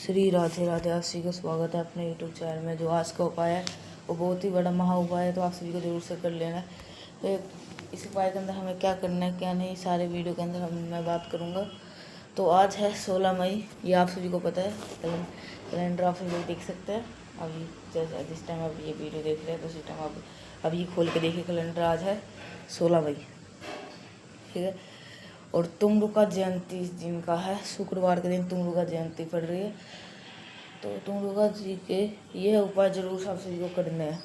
श्री राधे राधे। आप सभी का स्वागत है अपने यूट्यूब चैनल में। जो आज का उपाय है वो बहुत ही बड़ा महा उपाय है, तो आप सभी को जरूर से कर लेना है। तो इस उपाय के अंदर हमें क्या करना है क्या नहीं, सारे वीडियो के अंदर मैं बात करूँगा। तो आज है 16 मई, ये आप सभी को पता है। कैलेंडर आप सभी देख सकते हैं अभी, जैसे जिस टाइम आप ये वीडियो देख रहे हैं तो उसी टाइम आप अभी खोल के देखिए कैलेंडर। आज है 16 मई, ठीक है। और तुंगरुका जयंती जिनका है, शुक्रवार के दिन तुंगरुका जयंती पड़ रही है। तो तुंगरुका जी के ये उपाय जरूर आप सभी को करने हैं।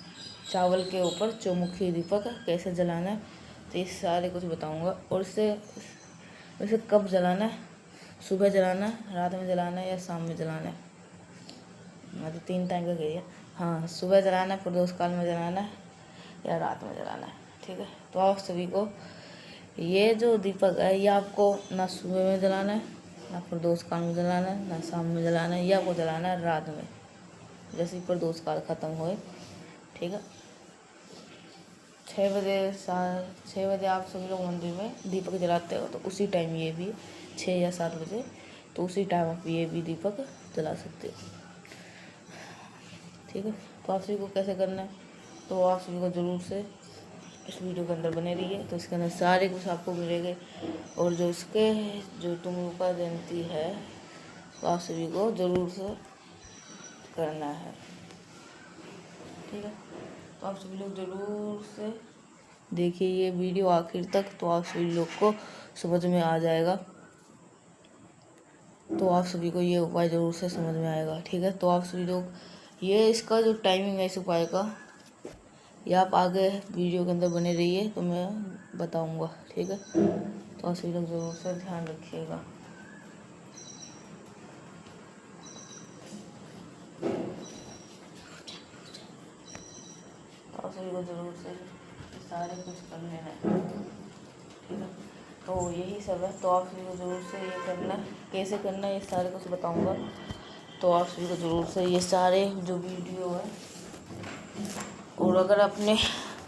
चावल के ऊपर चौमुखी दीपक कैसे जलाना है, तो ये सारे कुछ बताऊंगा। और इसे कब जलाना है, सुबह जलाना है, रात में जलाना है या शाम में जलाना है। मैं तो 3 टाइम का गई है। हाँ, सुबह जलाना है, प्रदोष काल में जलाना है या रात में जलाना है, ठीक है। तो आप सभी को ये जो दीपक है ये आपको ना सुबह में जलाना है, ना प्रदोष काल में जलाना है, ना शाम में जलाना है। ये आपको जलाना है रात में, जैसे ही प्रदोष काल खत्म होए, ठीक है। 6 बजे आप सभी लोग मंदिर में दीपक जलाते हो, तो उसी टाइम ये भी 6 या 7 बजे, तो उसी टाइम आप ये भी दीपक जला सकते हो, ठीक है। तो आप सभी को कैसे करना है, तो आप सभी को ज़रूर से इस वीडियो के अंदर बने रहिए। तो इसके अंदर सारे कुछ आपको मिलेंगे। और जो तुंगरुका जयंती है तो आप सभी को ज़रूर से करना है, ठीक है। तो आप सभी लोग ज़रूर से देखिए ये वीडियो आखिर तक, तो आप सभी लोग को समझ में आ जाएगा। तो आप सभी को ये उपाय ज़रूर से समझ में आएगा, ठीक है। तो आप सभी लोग ये इसका जो टाइमिंग है इस उपाय का, ये आप आगे वीडियो के अंदर बने रहिए तो मैं बताऊंगा, ठीक है। तो आप सभी लोग ज़रूर से ध्यान रखिएगा। आप सभी को ज़रूर से सारे कुछ कर लेना है, ठीक है। तो यही सब है। तो आप सभी को ज़रूर से ये करना है, कैसे करना है ये सारे कुछ बताऊंगा। तो आप सभी को ज़रूर से ये सारे जो वीडियो है, और अगर आपने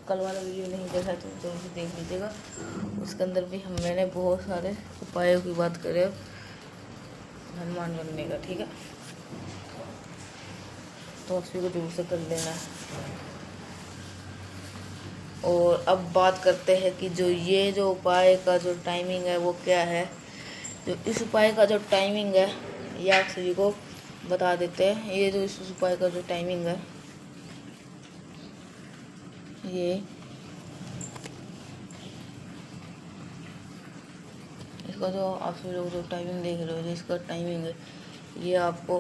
कल वाला वीडियो नहीं देखा तो जरूर से देख लीजिएगा। उसके अंदर भी मैंने बहुत सारे उपायों की बात करें हनुमान बनने का, ठीक है। तो आप सभी को जरूर से कर लेना है। और अब बात करते हैं कि जो उपाय का जो टाइमिंग है वो क्या है। जो इस उपाय का जो टाइमिंग है ये आप सभी को बता देते हैं। ये जो इस उपाय का जो टाइमिंग है, ये इसका जो आप सभी लोग जो टाइमिंग देख रहे हो, जो इसका टाइमिंग है ये आपको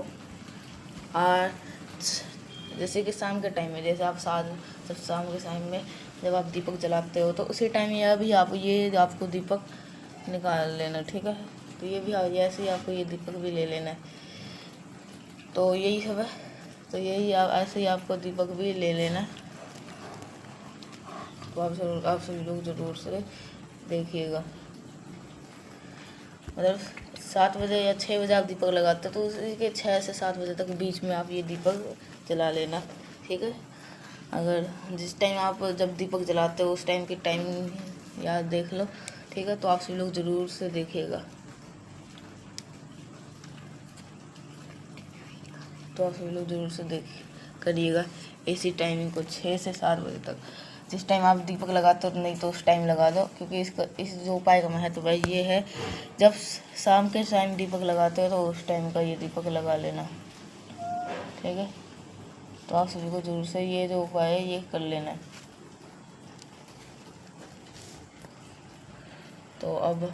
8, जैसे कि शाम के टाइम में, जैसे आप जब शाम के टाइम में जब आप दीपक जलाते हो तो उसी टाइम ये अभी आप ये आपको दीपक निकाल लेना, ठीक है। तो ये भी ऐसे ही आपको ये दीपक भी ले लेना है। तो यही सब है। तो यही ऐसे ही आपको दीपक भी ले लेना है। तो आप सभी लोग ज़रूर से देखिएगा। मतलब 7 बजे या 6 बजे आप दीपक लगाते हो तो उसी के 6 से 7 बजे तक बीच में आप ये दीपक जला लेना, ठीक है। अगर जिस टाइम आप जब दीपक जलाते हो उस टाइम की टाइम याद देख लो, ठीक है। तो आप सभी लोग ज़रूर से देखिएगा। तो आप सभी लोग ज़रूर से करिएगा इसी टाइमिंग को 6 से 7 बजे तक। जिस टाइम आप दीपक लगाते हो नहीं तो उस टाइम लगा दो, क्योंकि इस जो उपाय का महत्व भाई ये है, जब शाम के टाइम दीपक लगाते हो तो उस टाइम का ये दीपक लगा लेना, ठीक है। तो आप सभी को जरूर से ये जो उपाय है ये कर लेना है। तो अब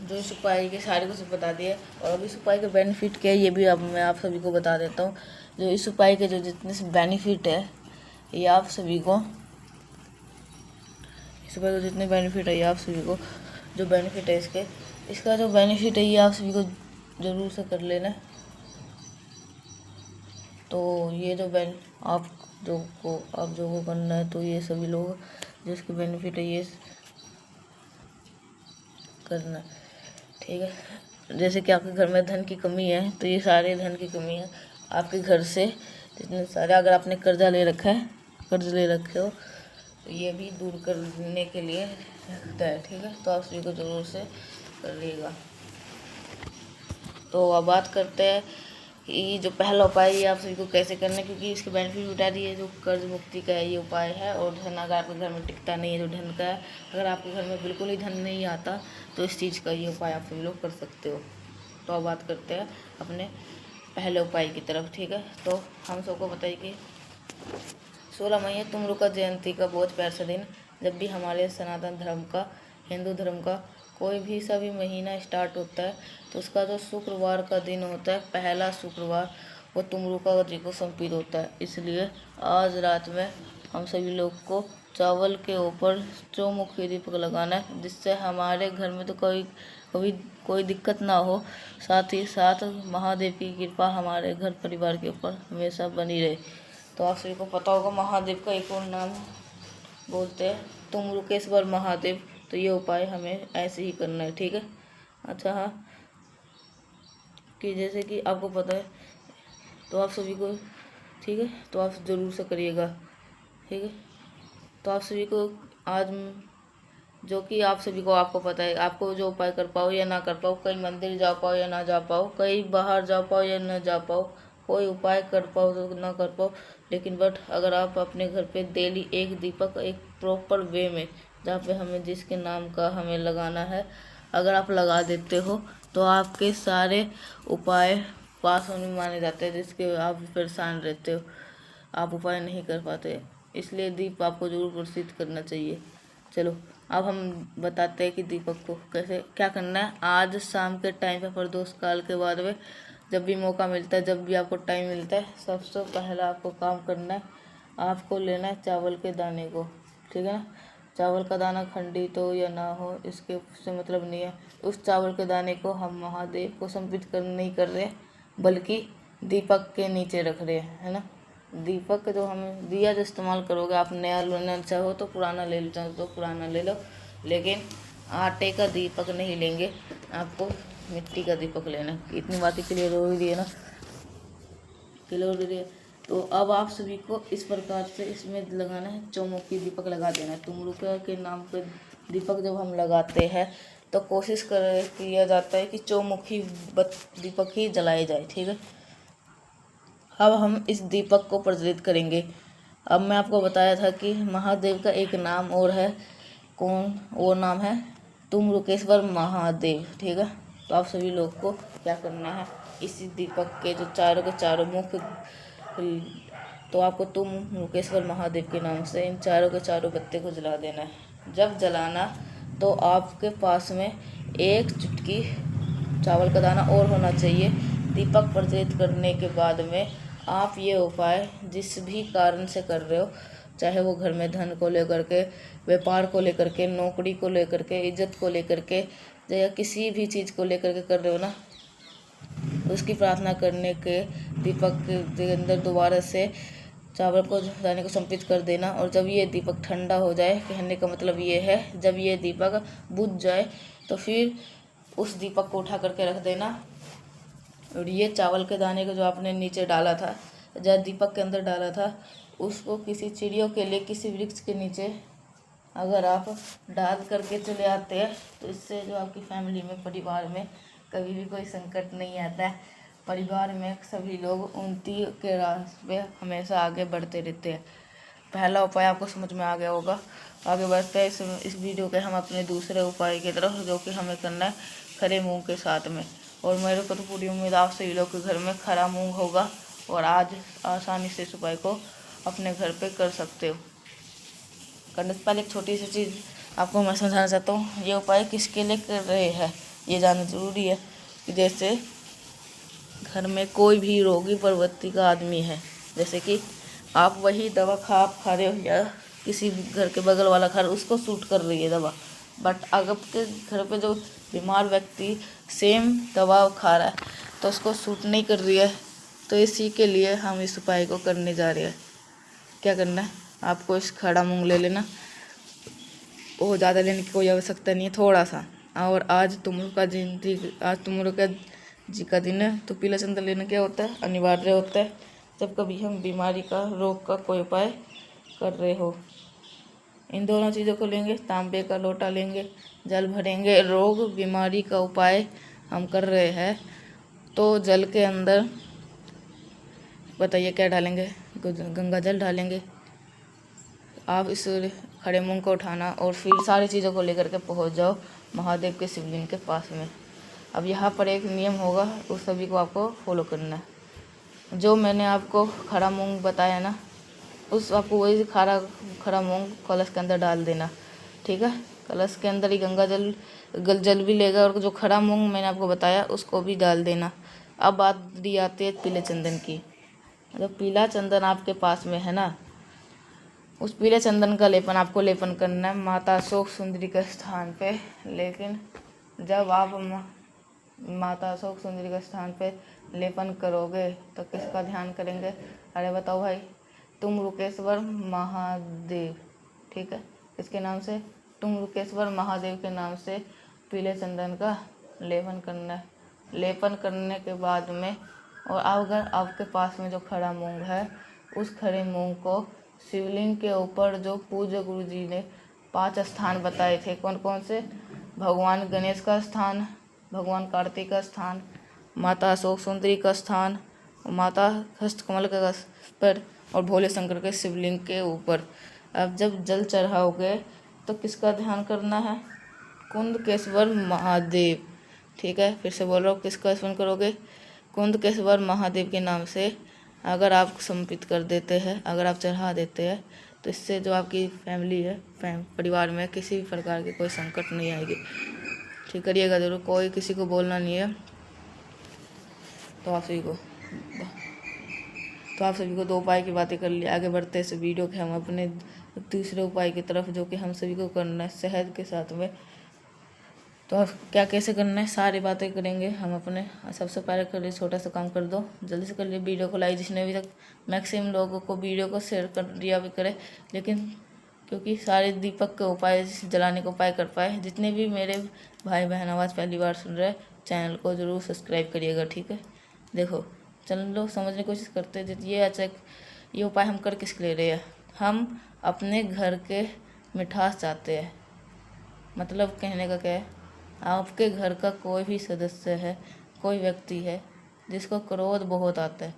जो इस उपाय के सारे कुछ बता दिए, और अब इस उपाय का बेनिफिट क्या है ये भी अब मैं आप सभी को बता देता हूँ। जो इस उपाय के जो जितने से बेनिफिट है ये आप सभी को, इस उपाय को जितने बेनिफिट है ये आप सभी को, जो बेनिफिट है इसका जो बेनिफिट है ये आप सभी को ज़रूर से कर लेना है। तो ये जो आप जो को करना है, तो ये सभी लोग जिसके बेनिफिट है ये करना है, ठीक है। जैसे कि आपके घर में धन की कमी है तो ये सारे धन की कमी है आपके घर से जितने सारे, अगर आपने कर्ज ले रखे हो तो ये भी दूर करने के लिए रखता है, ठीक है। तो आप सभी को ज़रूर से कर लीजिएगा। तो अब बात करते हैं कि जो पहला उपाय ये आप सभी को कैसे करना है, क्योंकि इसके बेनिफिट बता दिए। जो कर्ज मुक्ति का है ये उपाय है, और धन अगर आपके घर में टिकता नहीं है, जो धन का है, अगर आपके घर में बिल्कुल ही धन नहीं आता, तो इस चीज़ का ये उपाय आप सभी लोग कर सकते हो। तो अब बात करते हैं अपने पहले उपाय की तरफ, ठीक है। तो हम सबको बताइए कि 16 मई है तुमरुका जयंती का बहुत प्यार सा दिन। जब भी हमारे सनातन धर्म का, हिंदू धर्म का कोई भी सभी महीना स्टार्ट होता है, तो उसका जो शुक्रवार का दिन होता है, पहला शुक्रवार, वो तुमरुका जी को समर्पित होता है। इसलिए आज रात में हम सभी लोग को चावल के ऊपर चौमुखी दीपक लगाना है, जिससे हमारे घर में तो कभी कोई दिक्कत ना हो। साथ ही साथ महादेव की कृपा हमारे घर परिवार के ऊपर हमेशा बनी रहे। तो आप सभी को पता होगा महादेव का एक और नाम बोलते हैं तुमरुकेश्वर महादेव। तो ये उपाय हमें ऐसे ही करना है, ठीक है। अच्छा हाँ, कि जैसे कि आपको पता है, तो आप सभी को, ठीक है, तो आप ज़रूर से करिएगा, ठीक है। तो आप सभी को आज, जो कि आप सभी को आपको पता है, आपको जो उपाय कर पाओ या ना कर पाओ, कहीं मंदिर जा पाओ या ना जा पाओ, कहीं बाहर जा पाओ या ना जा पाओ, कोई उपाय कर पाओ तो ना कर पाओ, लेकिन बट अगर आप अपने घर पे डेली एक दीपक एक प्रॉपर वे में, जहाँ पे हमें जिसके नाम का हमें लगाना है, अगर आप लगा देते हो, तो आपके सारे उपाय पास होने माने जाते हैं, जिसके आप परेशान रहते हो, आप उपाय नहीं कर पाते। इसलिए दीप आपको जरूर प्रसिद्ध करना चाहिए। चलो अब हम बताते हैं कि दीपक को कैसे क्या करना है। आज शाम के टाइम पे प्रदोष काल के बाद में जब भी मौका मिलता है, जब भी आपको टाइम मिलता है, सबसे पहला आपको काम करना है, आपको लेना है चावल के दाने को, ठीक है ना। चावल का दाना खंडित हो या ना हो, इसके से मतलब नहीं है। उस चावल के दाने को हम महादेव को समर्पित नहीं कर रहे, बल्कि दीपक के नीचे रख रहे हैं, है ना। दीपक जो हम दिया जो इस्तेमाल करोगे, आप नया लेना चाहो तो पुराना ले लो, चाहो तो पुराना ले लो, लेकिन आटे का दीपक नहीं लेंगे, आपको मिट्टी का दीपक लेना है। इतनी बातें क्लियर हो रही है ना, क्लियर हो रही है। तो अब आप सभी को इस प्रकार से इसमें लगाना है, चौमुखी दीपक लगा देना है। तुमरुका के नाम पे दीपक जब हम लगाते हैं, तो कोशिश किया जाता है कि चौमुखी दीपक ही जलाए जाए, ठीक है। अब हम इस दीपक को प्रज्वलित करेंगे। अब मैं आपको बताया था कि महादेव का एक नाम और है, कौन, वो नाम है तुमरुकेश्वर महादेव, ठीक है। तो आप सभी लोग को क्या करना है, इसी दीपक के जो चारों के चारों मुख्य, तो आपको तुमरुकेश्वर महादेव के नाम से इन चारों के चारों पत्ते को जला देना है। जब जलाना, तो आपके पास में एक चुटकी चावल का दाना और होना चाहिए। दीपक प्रज्वलित करने के बाद में आप ये उपाय जिस भी कारण से कर रहे हो, चाहे वो घर में धन को लेकर के, व्यापार को लेकर के, नौकरी को लेकर के, इज्जत को लेकर के, या किसी भी चीज़ को लेकर के कर रहे हो ना, उसकी प्रार्थना करने के दीपक के अंदर दोबारा से चावल को दाने को समर्पित कर देना। और जब ये दीपक ठंडा हो जाए, कहने का मतलब ये है, जब ये दीपक बुझ जाए, तो फिर उस दीपक को उठा करके रख देना। और ये चावल के दाने को जो आपने नीचे डाला था, जब दीपक के अंदर डाला था, उसको किसी चिड़ियों के लिए किसी वृक्ष के नीचे अगर आप डाल करके चले आते हैं, तो इससे जो आपकी फैमिली में, परिवार में कभी भी कोई संकट नहीं आता है। परिवार में सभी लोग उन्नति के रास्ते पे हमेशा आगे बढ़ते रहते हैं। पहला उपाय आपको समझ में आ गया होगा। आगे बढ़ते हैं इस वीडियो के हम अपने दूसरे उपाय की तरफ, जो कि हमें करना है खरे मूंग के साथ में। और मेरे को तो पूरी उम्मीद आप सभी लोग के घर में खरा मूंग होगा, और आज आसानी से इस उपाय को अपने घर पे कर सकते हो। करने से पहले एक छोटी सी चीज़ आपको मैं समझाना चाहता हूँ। ये उपाय किसके लिए कर रहे हैं, ये जानना ज़रूरी है। कि जैसे घर में कोई भी रोगी प्रवृत्ति का आदमी है, जैसे कि आप वही दवा खा रहे हो, या किसी घर के बगल वाला खा रहा है, उसको सूट कर रही है दवा, बट अगर आपके घर पे जो बीमार व्यक्ति सेम दवा खा रहा है, तो उसको सूट नहीं कर रही है, तो इसी के लिए हम इस उपाय को करने जा रहे हैं। क्या करना है, आपको इस खड़ा मूंग ले लेना, वो ज़्यादा लेने की कोई आवश्यकता नहीं है, थोड़ा सा। और आज तुमरुका जी का दिन है, तो पीला चंदन लेना क्या होता है, अनिवार्य होता है जब कभी हम बीमारी का, रोग का कोई उपाय कर रहे हो। इन दोनों चीज़ों को लेंगे, तांबे का लोटा लेंगे, जल भरेंगे। रोग बीमारी का उपाय हम कर रहे हैं, तो जल के अंदर बताइए क्या डालेंगे? गंगा जल डालेंगे। आप इस खड़े मूंग को उठाना और फिर सारी चीज़ों को लेकर के पहुंच जाओ महादेव के शिवलिंग के पास में। अब यहाँ पर एक नियम होगा, उस सभी को आपको फॉलो करना है। जो मैंने आपको खड़ा मूंग बताया ना, उस आपको वही खड़ा मूंग कलश के अंदर डाल देना, ठीक है। कलश के अंदर ही गंगा जल भी लेगा, और जो खड़ा मूंग मैंने आपको बताया उसको भी डाल देना। अब बात आती है पीले चंदन की। जो पीला चंदन आपके पास में है ना, उस पीले चंदन का आपको लेपन करना है माता अशोक सुंदरी के स्थान पे। लेकिन जब आप माता अशोक सुंदरी के स्थान पे लेपन करोगे तो किसका ध्यान करेंगे? अरे बताओ भाई, तुम रुकेश्वर महादेव, ठीक है। इसके नाम से तुम रुकेश्वर महादेव के नाम से पीले चंदन का लेपन करना है। लेपन करने के बाद में, और अगर आपके पास में जो खड़ा मूंग है, उस खड़े मूंग को शिवलिंग के ऊपर, जो पूज्य गुरु जी ने 5 स्थान बताए थे, कौन कौन से? भगवान गणेश का स्थान, भगवान कार्तिक का स्थान, माता अशोक सुंदरी का स्थान, माता हस्तकमल का पर, और भोले शंकर के शिवलिंग के ऊपर। अब जब जल चढ़ाओगे तो किसका ध्यान करना है? कुंदकेश्वर महादेव, ठीक है। फिर से बोल रहा हूँ, किसका स्मरण करोगे? कुंदकेश्वर महादेव के नाम से अगर आप समर्पित कर देते हैं, अगर आप चढ़ा देते हैं, तो इससे जो आपकी फैमिली है, परिवार में किसी भी प्रकार की कोई संकट नहीं आएगी। ठीक करिएगा जरूर, कोई किसी को बोलना नहीं है। तो आप सभी को 2 उपाय की बातें कर ली। आगे बढ़ते इस वीडियो के हम अपने तीसरे उपाय की तरफ, जो कि हम सभी को करना है शहद के साथ में। तो अब क्या कैसे करना है, सारी बातें करेंगे हम अपने। सबसे पहले कर लिए, छोटा सा काम कर दो, जल्दी से कर लिए, वीडियो को लाइक। जिसने अभी तक मैक्सिमम लोगों को वीडियो को शेयर कर दिया भी करे, लेकिन क्योंकि सारे दीपक के उपाय जलाने के उपाय कर पाए। जितने भी मेरे भाई बहन आवाज़ पहली बार सुन रहे, चैनल को ज़रूर सब्सक्राइब करिएगा, ठीक है। देखो चलो समझने की कोशिश करते हैं। ये उपाय हम कर किसके ले रहे हैं? हम अपने घर के मिठास चाहते हैं। मतलब कहने का क्या है, आपके घर का कोई भी सदस्य है, कोई व्यक्ति है जिसको क्रोध बहुत आता है,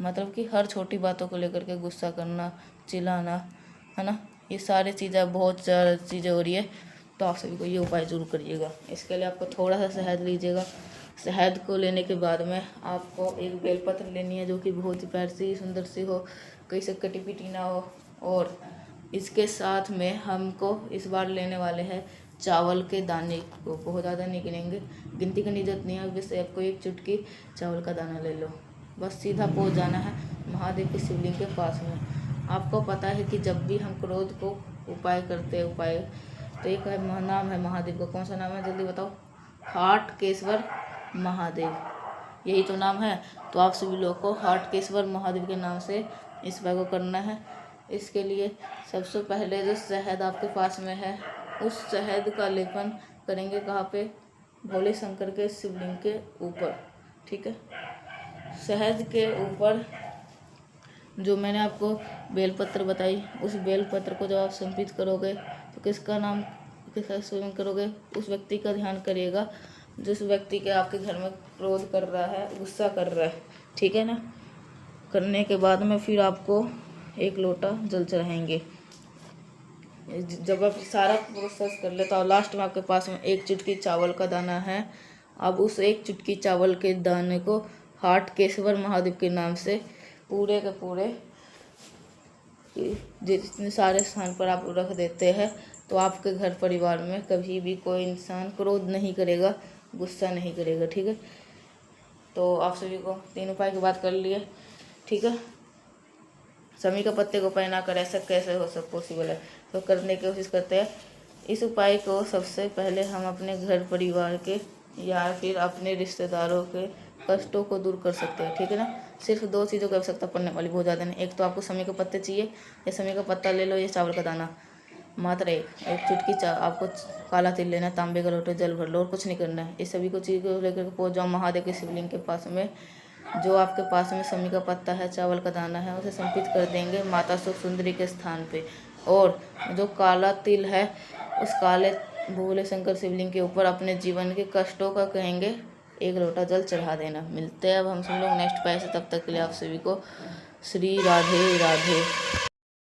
मतलब कि हर छोटी बातों को लेकर के गुस्सा करना, चिल्लाना, है ना, ये सारी चीज़ें, बहुत ज़्यादा चीज़ें हो रही है। तो आप सभी को ये उपाय ज़रूर करिएगा। इसके लिए आपको थोड़ा सा शहद लीजिएगा। शहद को लेने के बाद में आपको एक बेलपत्र लेनी है, जो कि बहुत ही प्यारी सी, सुंदर सी हो, कहीं से कटी पिटी ना हो। और इसके साथ में हमको इस बार लेने वाले हैं चावल के दाने को। बहुत ज़्यादा नहीं गिनेंगे, गिनती करनी जरूरत नहीं है। बस आपको 1 चुटकी चावल का दाना ले लो, बस सीधा पहुंच जाना है महादेव के शिवलिंग के पास में। आपको पता है कि जब भी हम क्रोध को उपाय करते हैं, तो एक नाम है महादेव का। कौन सा नाम है जल्दी बताओ? हाटकेश्वर महादेव, यही तो नाम है। तो आप सभी लोगों को हाटकेश्वर महादेव के नाम से इस उपाय को करना है। इसके लिए सबसे पहले जो शहद आपके पास में है, उस शहद का लेपन करेंगे कहाँ पे? भोले शंकर के शिवलिंग के ऊपर, ठीक है। शहद के ऊपर जो मैंने आपको बेलपत्र बताई, उस बेलपत्र को जब आप समर्पित करोगे तो किसका स्मरण करोगे? उस व्यक्ति का ध्यान करिएगा जिस व्यक्ति के आपके घर में क्रोध कर रहा है, गुस्सा कर रहा है, ठीक है ना। करने के बाद में फिर आपको 1 लोटा जल चढ़ाएंगे। जब आप सारा प्रोसेस कर ले तो लास्ट में आपके पास में 1 चुटकी चावल का दाना है। अब उस 1 चुटकी चावल के दाने को हाटकेश्वर महादेव के नाम से पूरे के पूरे जितने सारे स्थान पर आप रख देते हैं, तो आपके घर परिवार में कभी भी कोई इंसान क्रोध नहीं करेगा, गुस्सा नहीं करेगा, ठीक है। तो आप सभी को 3 उपाय की बात कर लिए, ठीक है। समी का पत्ते को उपाय ना कर, ऐसा कैसे हो सब पॉसिबल है? तो करने की कोशिश करते हैं। इस उपाय को सबसे पहले हम अपने घर परिवार के या फिर अपने रिश्तेदारों के कष्टों को दूर कर सकते हैं, ठीक है ना। सिर्फ 2 चीज़ों की आवश्यकता पड़ने वाली, बहुत ज़्यादा नहीं। एक तो आपको समी के पत्ते चाहिए, या समी का पत्ता ले लो, या चावल का दाना, मात्र 1 चुटकी आपको काला तिल लेना, तांबे का लोटे जल भर लो, और कुछ नहीं करना है। इस सभी को चीज़ को लेकर पहुँच जाओ महादेव के शिवलिंग के पास में। जो आपके पास में समी का पत्ता है, चावल का दाना है, उसे समर्पित कर देंगे माता सुख सुंदरी के स्थान पे। और जो काला तिल है, उस काले भोले शंकर शिवलिंग के ऊपर अपने जीवन के कष्टों का कहेंगे 1 लोटा जल चढ़ा देना। मिलते हैं अब हम सब लोग नेक्स्ट उपाय से, तब तक के लिए आप सभी को श्री राधे राधे।